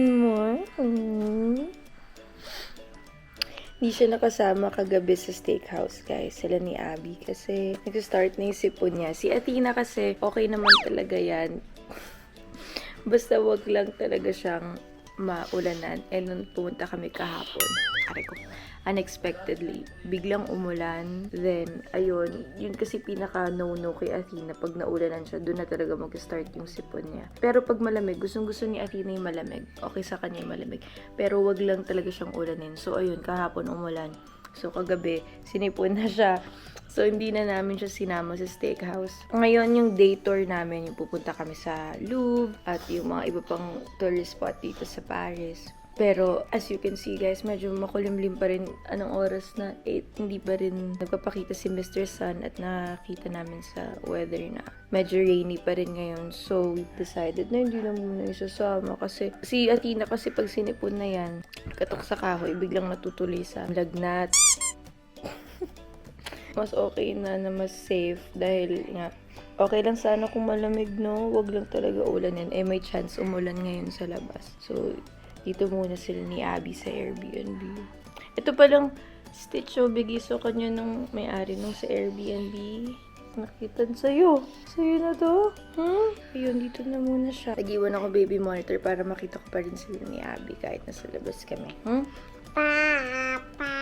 more? Hindi siya nakasama kagabi sa steakhouse, guys. Sila ni Abby. Kasi nag-start na yung sipon niya. Si Athena kasi, okay naman talaga yan. Basta wag lang talaga siyang maulanan. Nung pumunta kami kahapon, aray ko, unexpectedly, biglang umulan. Then, ayun, yun kasi pinaka no-no kay Athena. Pag naulanan siya, doon na talaga mag-start yung sipon niya. Pero pag malamig, gustong-gusto ni Athena yung malamig. Okay sa kanya yung malamig. Pero wag lang talaga siyang ulanin. So, ayun, kahapon umulan. So, kagabi, sinipon na siya. So, hindi na namin siya sinama sa steakhouse. Ngayon, yung day tour namin, yung pupunta kami sa Louvre at yung mga iba pang tourist spot dito sa Paris. Pero, as you can see guys, medyo makulimlim pa rin. Anong oras na? 8. Hindi pa rin nagpapakita si Mr. Sun at nakita namin sa weather na medyo rainy pa rin ngayon. So, we decided na hindi na muna isasama kasi si Athena kasi pag sinipon na yan, katok sa kahoy, biglang natutuloy sa lagnat. Mas okay na mas safe dahil nga okay lang sana kung malamig, no? Wag lang talaga ulanin. May chance umulan ngayon sa labas. So, dito muna sila ni Abby sa Airbnb. Ito palang stitch bigay sa kanya nung may-ari nung sa Airbnb. Nakitan sa'yo. Sa'yo na to? Ayun, dito na muna siya. Nag-iwan ako baby monitor para makita ko pa rin sila ni Abby kahit nasa labas kami. Papa!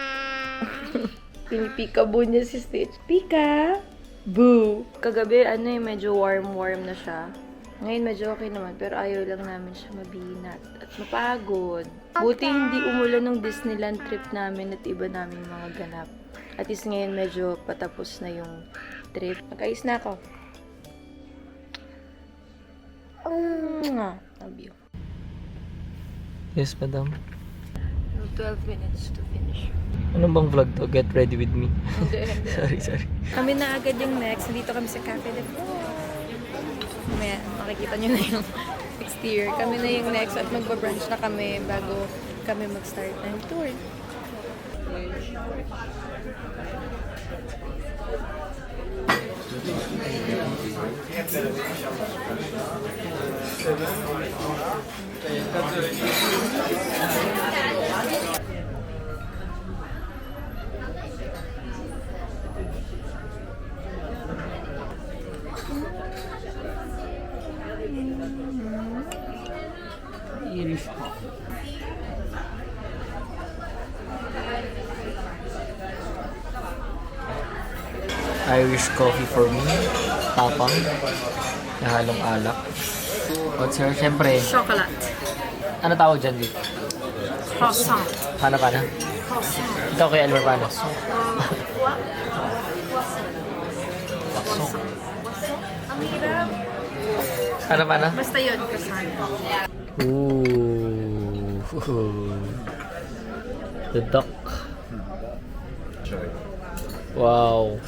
Pinipika-boo niya si Stitch. Pika! Boo! Kagabi, medyo warm-warm na siya. Ngayon, medyo okay naman. Pero ayaw lang namin siya mabinat at mapagod. Buti hindi umulan ng Disneyland trip namin at iba namin mga ganap. At least ngayon, medyo patapos na yung trip. Nag-ayos na ako. Love you. Yes, madam. 12 minutes to finish. Ano bang vlog to? Get ready with me. Hindi. sorry. Kami na agad yung next. Dito kami sa Cafe de Flore. Mamaya, makikita nyo na yung exterior. Kami na yung next at magbabrunch na kami bago kami mag-start ng tour. Irish coffee for me. Tapang. Nahalong alak. At sir, syempre, Chocolate. ano tawag dyan dito? Croissant. Paano? Croissant. Ikaw kay Elmer, paano? Paano? Basta yun, croissant. Ooh. The duck. Wow.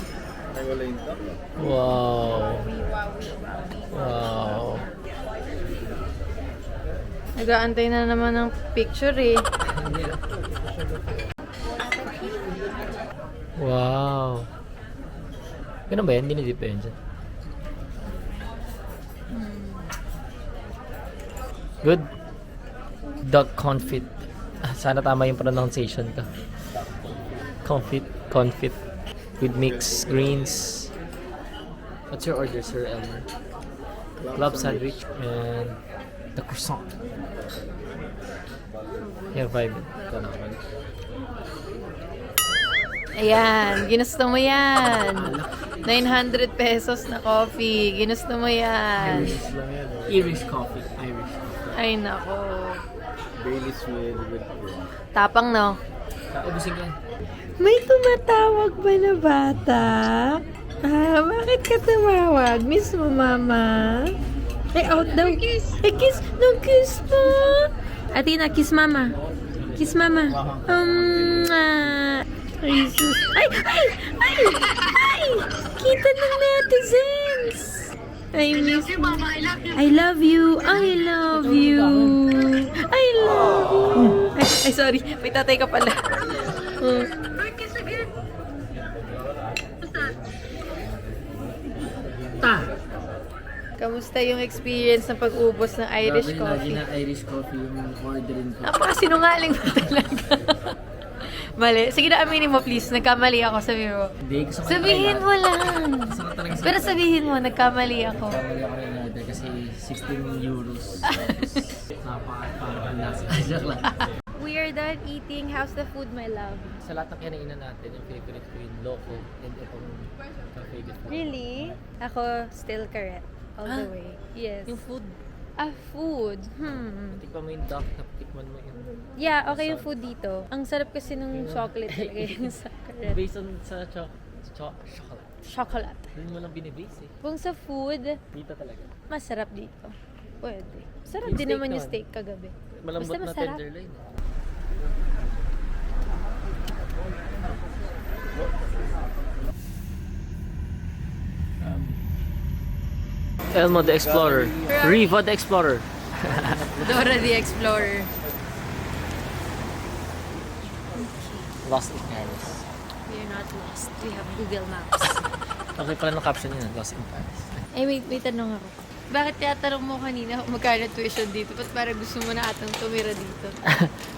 Nag-aantay na naman ng picture eh. Wow. Ganun ba yan? Dinidip pa yun dyan. Good. Duck confit. Sana tama yung pronunciation ko. Confit. With mixed greens. What's your order, Sir Elmer? Club sandwich and the croissant. Yeah, vibe. Ayan, ginusto mo yan. 900 pesos na coffee. Ginusto mo yan. Irish coffee. Ay, nako. Baileys with Tapang, no? Ubusin ko yan. May tumatawag ba na bata? Bakit ka tumawag? Miss mo, mama? Out daw. Kiss. Kiss. No, kiss mo. Athena, kiss mama. Kiss mama. Jesus. Ay! Kita ng netizens. I miss you, mama. I love you. I love you. I love you. Ay, sorry. May tatay ka pala. Kamusta yung experience ng pag-ubos ng Irish coffee? Lagi na Irish coffee yung orderin ko. Napakasinungaling mo talaga. Mali. Sige na, aminin mo please. Nagkamali ako, sabi mo. Hindi, gusto ko Sabihin mo lang. Gusto ko talaga Pero sabihin mo, nagkamali ako. Kamali ako rin order kasi 16 euros. Parang lasa. Joke lang. We are done eating. How's the food, my love? Sa lahat ng kinainan natin, yung favorite ko yung loco and itong favorite ko. Really? Ako, still correct. All the way. Yes. Yung food. Food. Tikman mo yung duck, tikman mo yung... Yeah, okay yung food dito. Ang sarap kasi nung chocolate talaga yung sa correct. Based on sa chocolate. Chocolate. Hindi mo lang binibase eh. Kung sa food, Dito talaga. masarap dito. Pwede. Sarap Yung din steak naman yung naman. steak kagabi. Malambot Basta na masarap. tenderloin. Elmo the Explorer. Riva the Explorer. Dora the Explorer. Lost in Paris. We are not lost. We have Google Maps. Okay pala ng caption yun, Lost in Paris. Ay, may tanong ako. Bakit tinatanong mo kanina kung magkano tuition dito? Ba't parang gusto mo na atang tumira dito?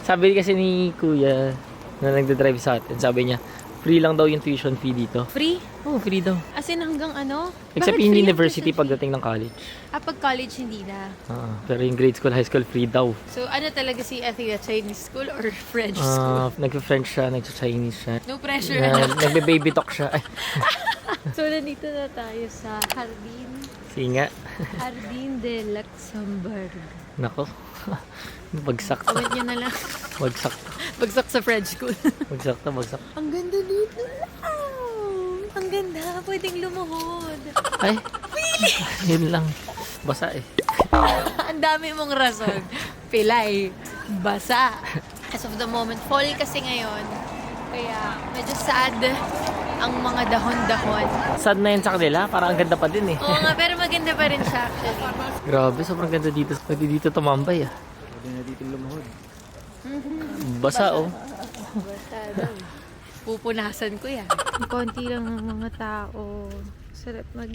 Sabi kasi ni Kuya na nagdadrive sa atin, sabi niya, free lang daw yung tuition fee dito. Free? Oh, free daw. As in hanggang ano? Except Bakit in free ang university tuition fee? pagdating ng college. Pag college hindi na. Pero yung grade school, high school, free daw. So ano talaga si Athena? Chinese school or French school? Nagpa-French siya, nagsa-Chinese siya. No pressure. Nagbe-baby talk siya. Ay, So nandito na tayo sa singa. Jardin de Luxembourg. Nako. Bagsak to. Comment nyo na lang. Bagsak to. Bagsak sa French school. Bagsak to, bagsak. Ang ganda dito. Wow! Ang ganda. Pwedeng lumuhod. Ay, yun lang. Basa eh. Ang dami mong rason. Pilay. Basa. As of the moment, fall kasi ngayon. Kaya medyo sad ang mga dahon-dahon. Sad na yun sa kanila, parang ang ganda pa din eh. Oo nga, pero maganda pa rin siya actually. Grabe, sobrang ganda dito. Pwede dito tumambay ah. Pwede na dito lumuhod. Basa oh. Basta daw. Pupunasan ko yan. Konti lang ang mga tao. Sarap mag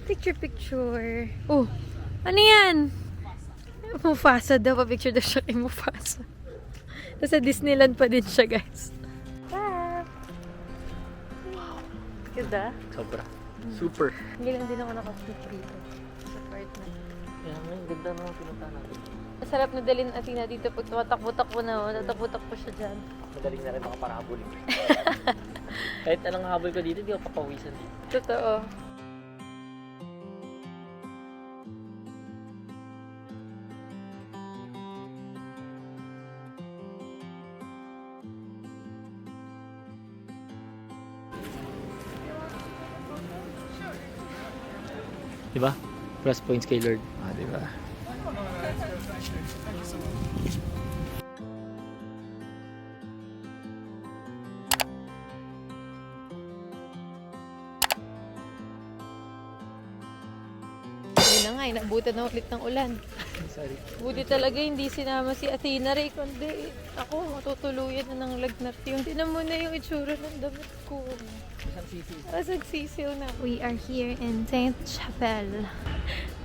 picture-picture. Oh, ano yan? Mufasa daw. Pa-picture daw siya kay Mufasa. Nasa Disneyland pa din siya, guys. Ganda? Sobra. Super. Hindi lang din ako nakaslit dito. Sa part na. Kaya nga, ang ganda naman pinunta natin. Masarap na dalhin Athena dito pag tumatakbo-takbo na. Tatakbo-takbo siya dyan. Madaling na rin makaparabulin. Kahit anong habol ko dito, di ako papawisan dito. Totoo. Diba? Plus points kay Lord. Diba? Hindi na nga, inabutan na ulit ng ulan. Sorry. Buti talaga hindi sinama si Athena Ray, kundi ako matutuluyan na ng lagnat yun. Tinan mo na yung itsura ng damit ko. Isang sisi. Nagsisil na. We are here in Saint Chapelle.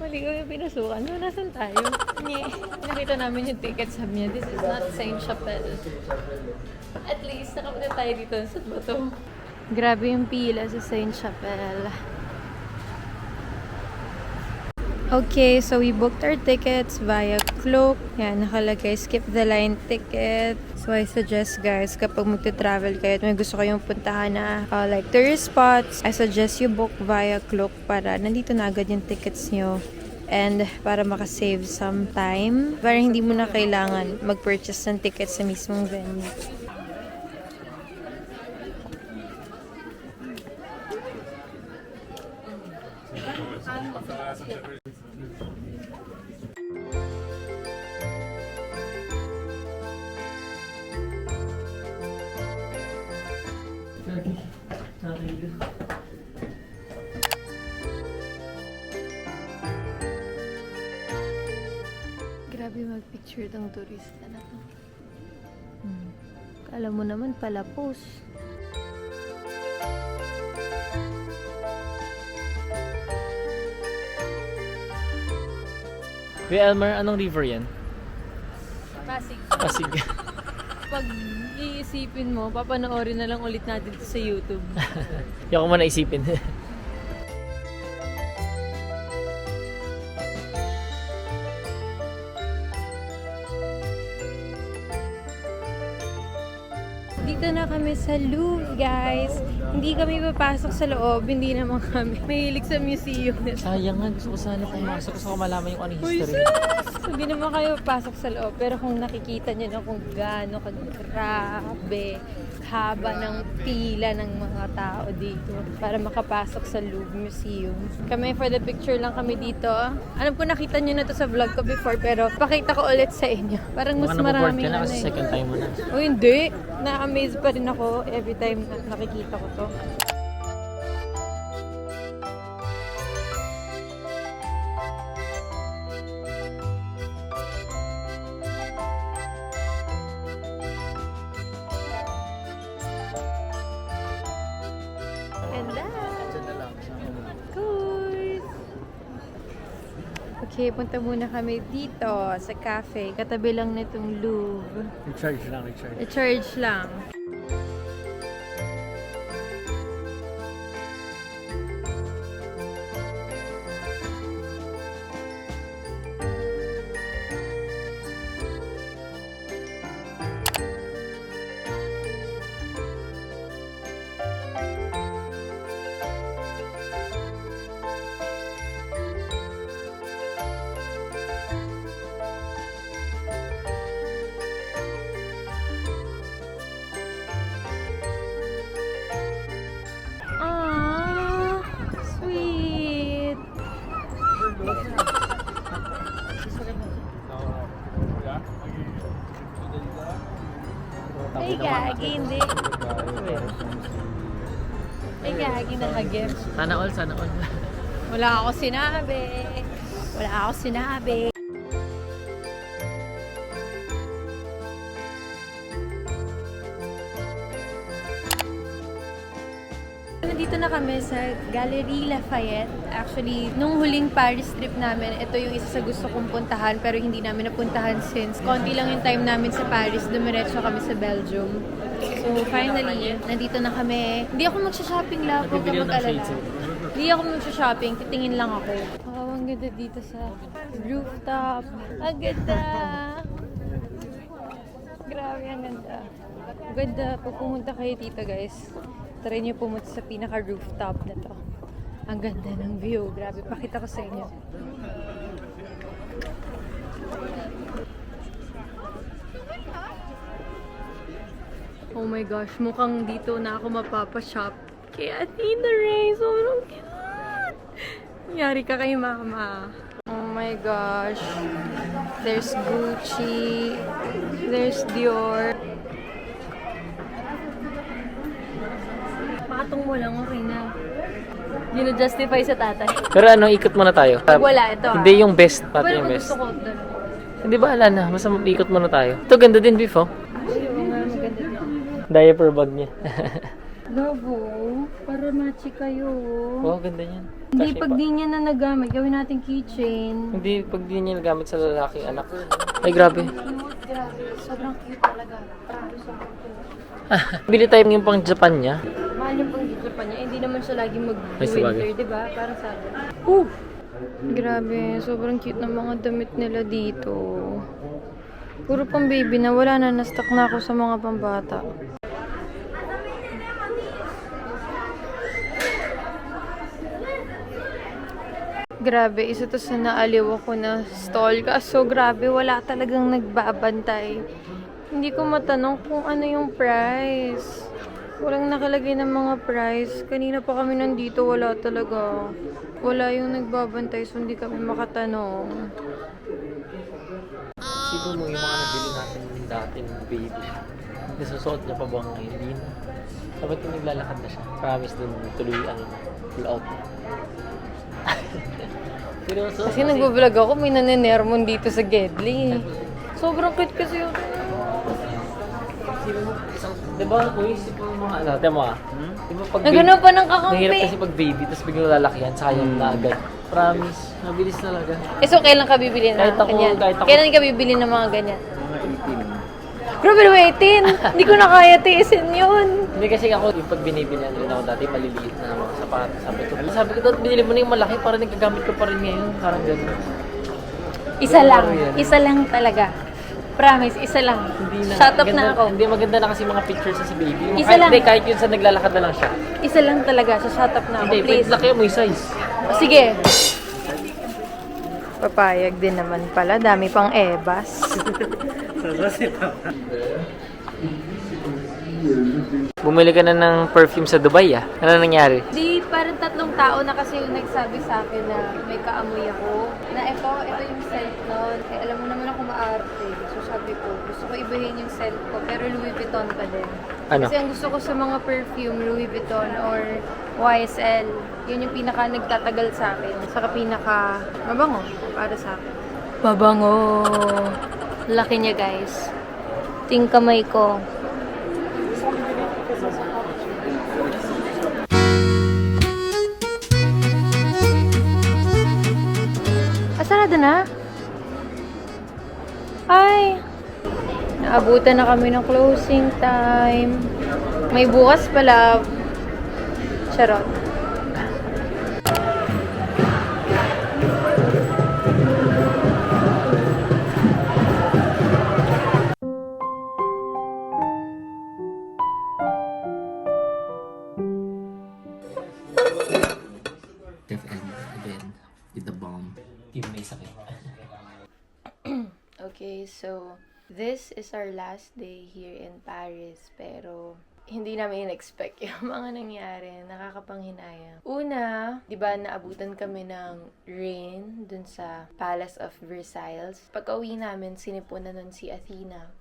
Mali ko yung pinasukan. So, nasan tayo? Nye. Nakita namin yung ticket, sabi niya, this is not Saint Chapelle. At least, nakapunta tayo dito. Saan ba to? Grabe yung pila sa Saint Chapelle. Okay, so we booked our tickets via Klook. Yan, nakalagay, skip the line ticket. So I suggest guys, kapag magta-travel kayo at may gusto kayong puntahan na like tourist spots, I suggest you book via Klook para nandito na agad yung tickets nyo. And para makasave some time, para hindi mo na kailangan mag-purchase ng tickets sa mismong venue. Grabe mag-picture ng turista na to. Kala mo naman pala post. Kuya Elmer, anong river yan? Pasig. Pasig. Pag iisipin mo, papanoorin na lang ulit natin ito sa YouTube. Hindi ako man naisipin. Dito na kami sa Louvre, guys. Hindi kami papasok sa loob, hindi naman kami mahilig sa museum. Sayang nga, gusto ko sana pumasok. Gusto ko malaman yung ano history. Hindi naman kayo papasok sa loob, pero kung nakikita nyo na kung gaano kagrabe haba ng pila ng mga tao dito para makapasok sa Louvre Museum. Kami for the picture lang kami dito. Alam ko nakita nyo na to sa vlog ko before, pero pakita ko ulit sa inyo. Parang mas maraming ka na ano kasi second time mo na. O hindi. Na-amaze pa rin ako every time na nakikita ko to. And that. Cool. Okay, punta muna kami dito sa cafe. Katabi lang nitong Louvre. Recharge lang, recharge. I-charge lang. Aww, sweet. Ay, gagi, hindi. Ay, gagi na hagim. Sana all, sana all. Wala ako sinabi. Wala ako sinabi. Nandito na kami sa Galerie Lafayette. Actually, nung huling Paris trip namin, ito yung isa sa gusto kong puntahan pero hindi namin napuntahan since konti lang yung time namin sa Paris, dumiretso kami sa Belgium. So finally, nandito na kami. Hindi ako magsha-shopping lang, huwag ka Nagbibili ako ng mag-alala. shades, Hindi ako magsha-shopping, titingin lang ako. Oh, ang ganda dito sa rooftop. Ang ganda! Grabe, ang ganda. Ang ganda. Pag pumunta kayo dito, guys, try nyo pumunta sa pinaka-rooftop na to. Ang ganda ng view. Grabe, pakita ko sa inyo. Oh my gosh, mukhang dito na ako mapapashop. Kay Athena Ray, sobrang cute! Yari ka kay mama. Oh my gosh. There's Gucci. There's Dior. Makatong mo lang, okay na. Hindi na-justify sa tatay. Pero ano, ikot muna tayo. Wala, ito Hindi yung best, pati Pero yung kung best. gusto ko doon. Hindi ba, ala na. Basta ikot muna tayo. Ito, ganda din, Beef, oh. Ay, oo nga, maganda din. Diaper bag niya. Labo, para matchy kayo. Oh, ganda niyan. Hindi, Kasi pag di niya na nagamit, gawin natin keychain. Hindi, pag di niya nagamit sa lalaking anak. Ay, grabe. Cute, grabe. Sobrang cute talaga. Promise, sobrang cute. Bili tayo yung pang Japan niya. Mahal yung pang Japan niya. Hindi naman siya lagi Ay, mag-winter, sabagay. di ba? Parang sa atin. Grabe, sobrang cute ng mga damit nila dito. Puro pang baby na, wala na. Na-stuck na ako sa mga pambata. Grabe, isa to sa naaliw ako na stall. Kaso grabe, wala talagang nagbabantay. Hindi ko matanong kung ano yung price. Walang nakalagay ng mga price. Kanina pa kami nandito, wala talaga. Wala yung nagbabantay, so hindi kami makatanong. Siguro mo yung mga nabili natin dati ng baby. Nasusuot niya pa ba ngayon? Hindi na. Dapat kung naglalakad na siya. Promise dun tuloy ano na. Full out na. Seryoso? Kasi nag-vlog ako, may naninermon dito sa Gedli. Sobrang cute kasi yung... Diba, kung isip mo yung mga ano, mo ah. Diba pag Nagano pa ng kakampay. Mahirap kasi pag baby, tapos biglang lalaki yan, saka yung na agad. Promise. Mabilis talaga. Eh, so kailan ka bibili na? Kahit ako- ganyan? kahit ako- Kailan ka bibili ng mga ganyan? Mga 18. Grabe naman 18! Hindi ko na kaya tiisin yun. Hindi kasi ako, yung pag binibilihan rin ako dati, maliliit na mga sapatos. Sabi ko, binili mo na yung malaki para nagagamit ko pa rin ngayon. Parang gano'n. Isa lang. Yan. Isa lang talaga. Promise, isa lang. Hindi na. Shut up maganda, na ako. Hindi, maganda na kasi mga pictures sa si baby. Isa Kahit, lang. Hindi, kahit yun sa naglalakad na lang siya. Isa lang talaga. So, shut up na ako, Hindi, please. laki mo yung size. Sige. Papayag din naman pala. Dami pang ebas. Bumili ka na ng perfume sa Dubai ah. Ano nangyari? Di, parang 3 tao na kasi yung nagsabi sa akin na may kaamoy ako. Na ito yung scent nun. Eh, alam mo naman ako maarte. So sabi ko, gusto ko ibahin yung scent ko. Pero Louis Vuitton pa din. Ano? Kasi ang gusto ko sa mga perfume, Louis Vuitton or YSL. Yun yung pinaka nagtatagal sa akin. Saka pinaka mabango para sa akin. Mabango. Laki niya, guys. Ting kamay ko. Sarado na? Ay! Naabutan na kami ng closing time. May bukas pala. Charot. FM again with the bomb. Team may sakit. Okay, so this is our last day here in Paris, pero hindi namin in-expect yung mga nangyari. Nakakapanghinayang. Una, di ba naabutan kami ng rain dun sa Palace of Versailles. Pagka-uwi namin, sinipunan nun si Athena.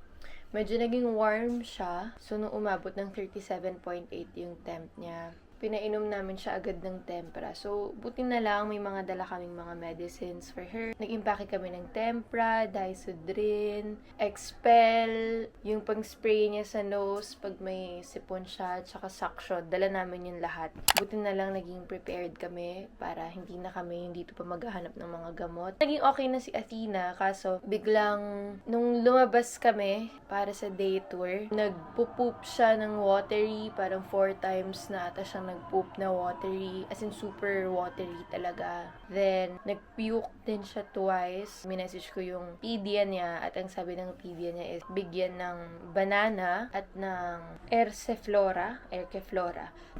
Medyo naging warm siya. So, nung umabot ng 37.8 yung temp niya, pinainom namin siya agad ng tempra. So, buti na lang may mga dala kaming mga medicines for her. Nag-impake kami ng tempra, Disodrin, Expel, yung pang-spray niya sa nose pag may sipon siya, tsaka suction. Dala namin yung lahat. Buti na lang naging prepared kami para hindi na kami yung dito pa maghahanap ng mga gamot. Naging okay na si Athena, kaso biglang nung lumabas kami para sa day tour, nagpo-poop siya ng watery, parang 4 times na ata siyang nag-poop na watery, as in super watery talaga. Then, nag-puke din siya twice. Minessage ko yung pedia niya, at ang sabi ng pedia niya is bigyan ng banana at ng Erkeflora.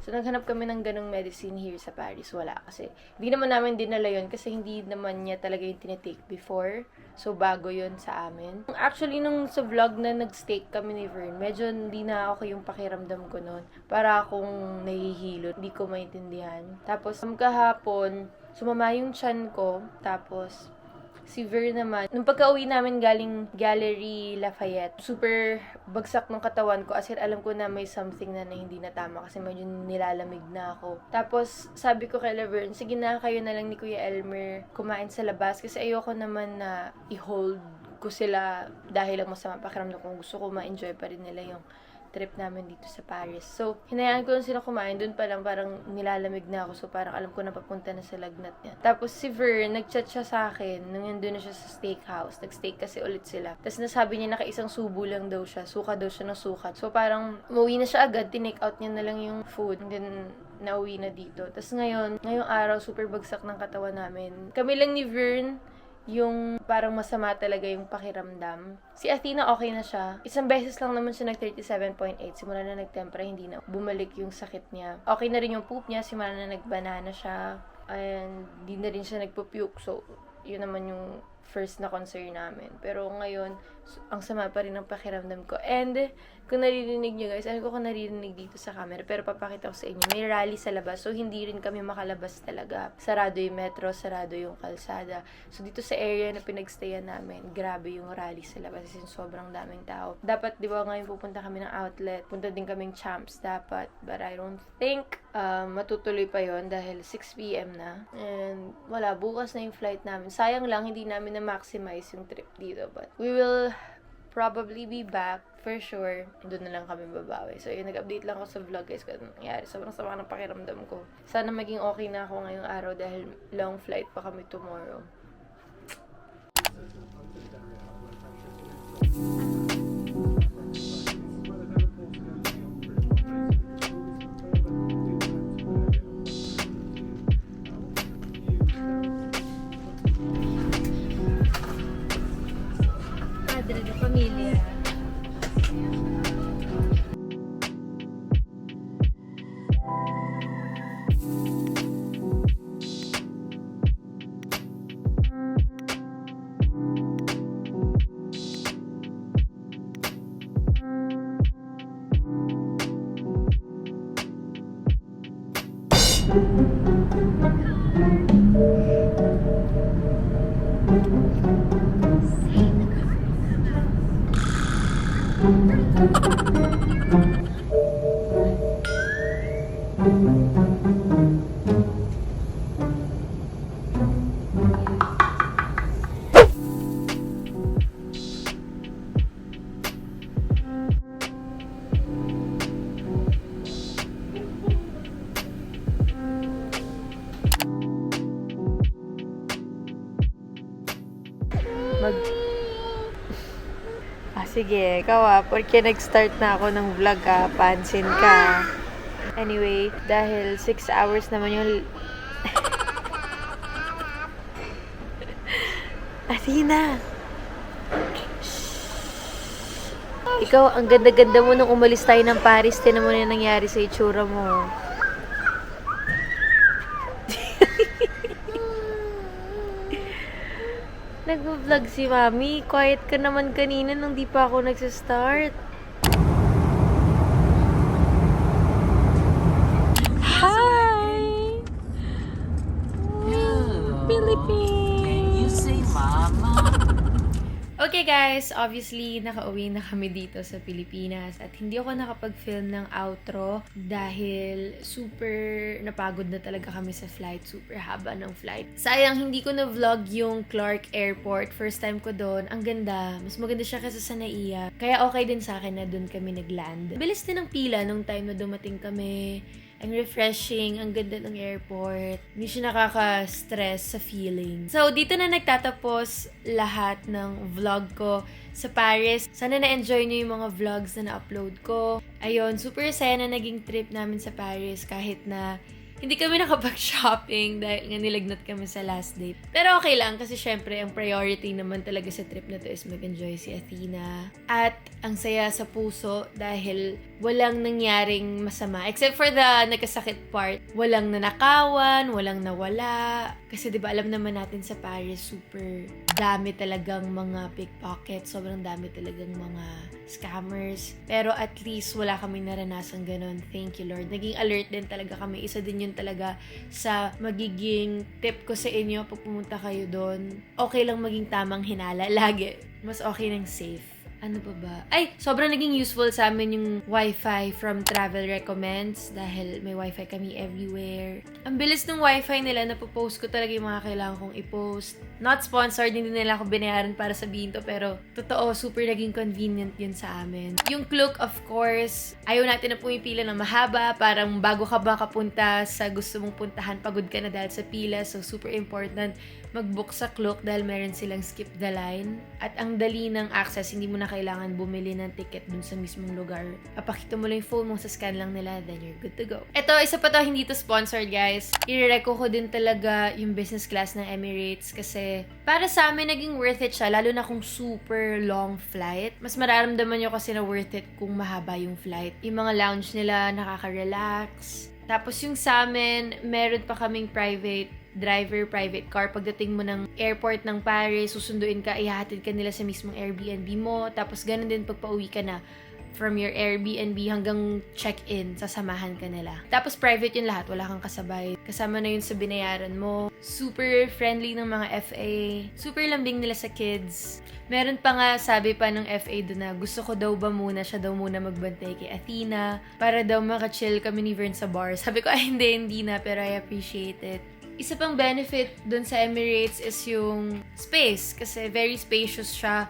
So, naghanap kami ng ganong medicine here sa Paris. Wala kasi. Hindi naman namin dinala yun kasi hindi naman niya talaga yung tinitake before. So, bago yun sa amin. Actually, nung sa vlog na nag-steak kami ni Vern, medyo hindi na ako yung pakiramdam ko nun. Para akong nahihilo. Hindi ko maintindihan. Tapos, kahapon, sumama yung tiyan ko. Tapos, si Ver naman, nung pagka-uwi namin galing Gallery Lafayette, super bagsak ng katawan ko. As in, alam ko na may something na hindi na tama kasi medyo nilalamig na ako. Tapos, sabi ko kay Laverne, sige na, kayo na lang ni Kuya Elmer kumain sa labas kasi ayoko naman na i-hold ko sila dahil lang masama pakiramdam ko. Gusto ko ma-enjoy pa rin nila yung trip namin dito sa Paris. So, hinayaan ko lang sila kumain. Doon pa lang parang nilalamig na ako. So, parang alam ko na papunta na sa lagnat niya. Tapos si Ver, nag-chat siya sa akin nung nandun na siya sa steakhouse. Nag-steak kasi ulit sila. Tapos nasabi niya nakaisang subo lang daw siya. Suka daw siya ng sukat. So, parang umuwi na siya agad. Tinake out niya na lang yung food. And then, nauwi na dito. Tapos ngayong araw, super bagsak ng katawan namin. Kami lang ni Vern, yung parang masama talaga yung pakiramdam. Si Athena okay na siya. Isang beses lang naman siya nag-37.8. Simula na nagtempera, hindi na bumalik yung sakit niya. Okay na rin yung poop niya. Simula na nagbanana siya. And hindi na rin siya nagpo-puke. So, yun naman yung first na concern namin. Pero ngayon, ang sama pa rin ng pakiramdam ko. And, kung naririnig nyo guys, ano ko kung naririnig dito sa camera, pero papakita ko sa inyo, may rally sa labas, so hindi rin kami makalabas talaga. Sarado yung metro, sarado yung kalsada. So dito sa area na pinagstayan namin, grabe yung rally sa labas, kasi sobrang daming tao. Dapat, di ba ngayon pupunta kami ng outlet, punta din kaming Champs dapat, but I don't think matutuloy pa yon dahil 6 p.m. na. And wala, bukas na yung flight namin. Sayang lang, hindi namin na-maximize yung trip dito, but we will probably be back for sure. Doon na lang kami babawi. So, yun, nag-update lang ako sa vlog, guys, kung ano nangyari. Sobrang sama ng pakiramdam ko. Sana maging okay na ako ngayong araw dahil long flight pa kami tomorrow. Padre de Familia. Sige, ikaw porque nag-start na ako ng vlog pansin ka. Anyway, dahil 6 hours naman yung... Athena! Ikaw, ang ganda-ganda mo nung umalis tayo ng Paris. Tinan mo na yung nangyari sa itsura mo. Nag-vlog si Mami. Quiet ka naman kanina nung di pa ako nagsistart. Hi! Philippines! Can you say mama? Okay guys, obviously nakauwi na kami dito sa Pilipinas at hindi ako nakapag-film ng outro dahil super napagod na talaga kami sa flight, super haba ng flight. Sayang hindi ko na-vlog yung Clark Airport, first time ko doon. Ang ganda, mas maganda siya kaysa sa Naiya. Kaya okay din sa akin na doon kami nag-land. Bilis din ang pila nung time na dumating kami. Ang refreshing, ang ganda ng airport. Hindi siya nakaka-stress sa feeling. So, dito na nagtatapos lahat ng vlog ko sa Paris. Sana na-enjoy niyo yung mga vlogs na na-upload ko. Ayun, super saya na naging trip namin sa Paris kahit na hindi kami nakapag-shopping dahil nga nilagnat kami sa last date. Pero okay lang kasi syempre ang priority naman talaga sa trip na to is mag-enjoy si Athena. At ang saya sa puso dahil walang nangyaring masama. Except for the nagkasakit part. Walang nanakawan, walang nawala. Kasi diba alam naman natin sa Paris, super dami talagang mga pickpockets. Sobrang dami talagang mga scammers. Pero at least wala kaming naranasan ganun. Thank you Lord. Naging alert din talaga kami. Isa din yun talaga sa magiging tip ko sa inyo pag pumunta kayo doon. Okay lang maging tamang hinala. Lagi. Mas okay ng safe. Ano pa ba? Ay, sobrang naging useful sa amin yung Wi-Fi from Travel Recommends dahil may Wi-Fi kami everywhere. Ang bilis ng Wi-Fi nila, napopost ko talaga yung mga kailangan kong i-post. Not sponsored, hindi nila ako binayaran para sabihin to, pero totoo, super naging convenient yun sa amin. Yung Klook, of course, ayaw natin na pumipila ng mahaba, parang bago ka ba kapunta sa gusto mong puntahan, pagod ka na dahil sa pila, so super important mag-book sa Klook dahil meron silang skip the line. At ang dali ng access, hindi mo na kailangan bumili ng ticket dun sa mismong lugar. Papakita mo lang yung phone mo, sa scan lang nila, then you're good to go. Ito, isa pa to, hindi to sponsored guys. I-reco ko din talaga yung business class ng Emirates kasi para sa amin naging worth it siya, lalo na kung super long flight. Mas mararamdaman nyo kasi na worth it kung mahaba yung flight. Yung mga lounge nila, nakaka-relax. Tapos yung sa amin, meron pa kaming private driver, private car. Pagdating mo ng airport ng Paris, susunduin ka, ihahatid ka nila sa mismong Airbnb mo. Tapos ganun din pag pauwi ka na from your Airbnb hanggang check-in, sasamahan ka nila. Tapos private yun lahat, wala kang kasabay. Kasama na yun sa binayaran mo. Super friendly ng mga FA. Super lambing nila sa kids. Meron pa nga, sabi pa ng FA doon na gusto ko daw ba muna, siya daw muna magbantay kay Athena para daw makachill kami ni Vern sa bar. Sabi ko, ay hindi na, pero I appreciate it. Isa pang benefit dun sa Emirates is yung space. Kasi very spacious siya.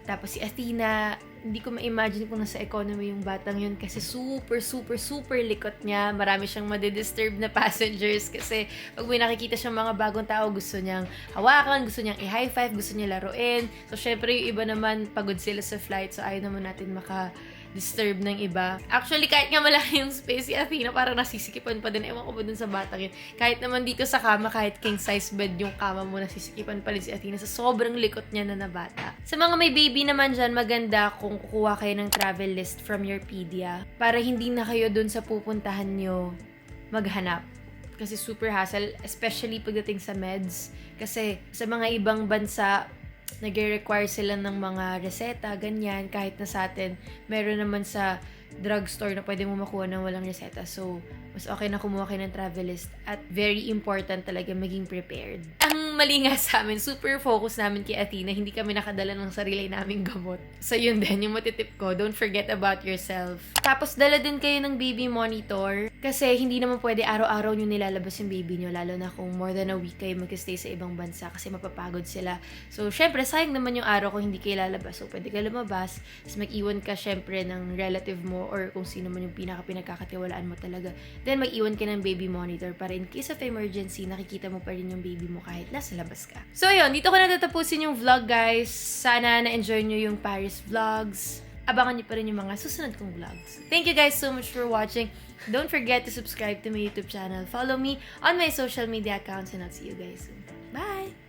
Tapos si Athena, hindi ko ma-imagine kung nasa economy yung batang yun kasi super, super, super likot niya. Marami siyang madidisturb na passengers kasi pag may nakikita siyang mga bagong tao, gusto niyang hawakan, gusto niyang i-high five, gusto niya laruin. So, syempre, yung iba naman, pagod sila sa flight. So, ayaw naman natin disturb ng iba. Actually, kahit nga malaki yung space, si Athena parang nasisikipan pa din. Ewan ko ba dun sa batang yun. Kahit naman dito sa kama, kahit king size bed yung kama mo, nasisikipan pa rin si Athena sa sobrang likot niya na bata. Sa mga may baby naman dyan, maganda kung kukuha kayo ng travel list from your pedia para hindi na kayo dun sa pupuntahan nyo maghanap. Kasi super hassle, especially pagdating sa meds. Kasi sa mga ibang bansa, nag-require sila ng mga reseta, ganyan. Kahit na sa atin, meron naman sa drugstore na pwede mo makuha ng walang reseta. So, mas okay na kumuha kayo ng travel list. At very important talaga maging prepared. Ang mali nga sa amin, super focus namin kay Athena, hindi kami nakadala ng sarili naming gamot. So, yun din, yung matitip ko, don't forget about yourself. Tapos, dala din kayo ng baby monitor. Kasi, hindi naman pwede araw-araw nyo nilalabas yung baby nyo, lalo na kung more than a week kayo mag-stay sa ibang bansa kasi mapapagod sila. So, syempre, sayang naman yung araw kung hindi kayo lalabas. So, pwede ka lumabas, tapos mag-iwan ka syempre ng relative mo or kung sino man yung pinagkakatiwalaan mo talaga. Then, mag-iwan ka ng baby monitor para in case of emergency, nakikita mo pa rin yung baby mo kahit nasa labas ka. So, yun. Dito ko natatapusin yung vlog, guys. Sana na-enjoy nyo yung Paris vlogs. Abangan nyo pa rin yung mga susunod kong vlogs. Thank you guys so much for watching. Don't forget to subscribe to my YouTube channel. Follow me on my social media accounts and I'll see you guys soon. Bye!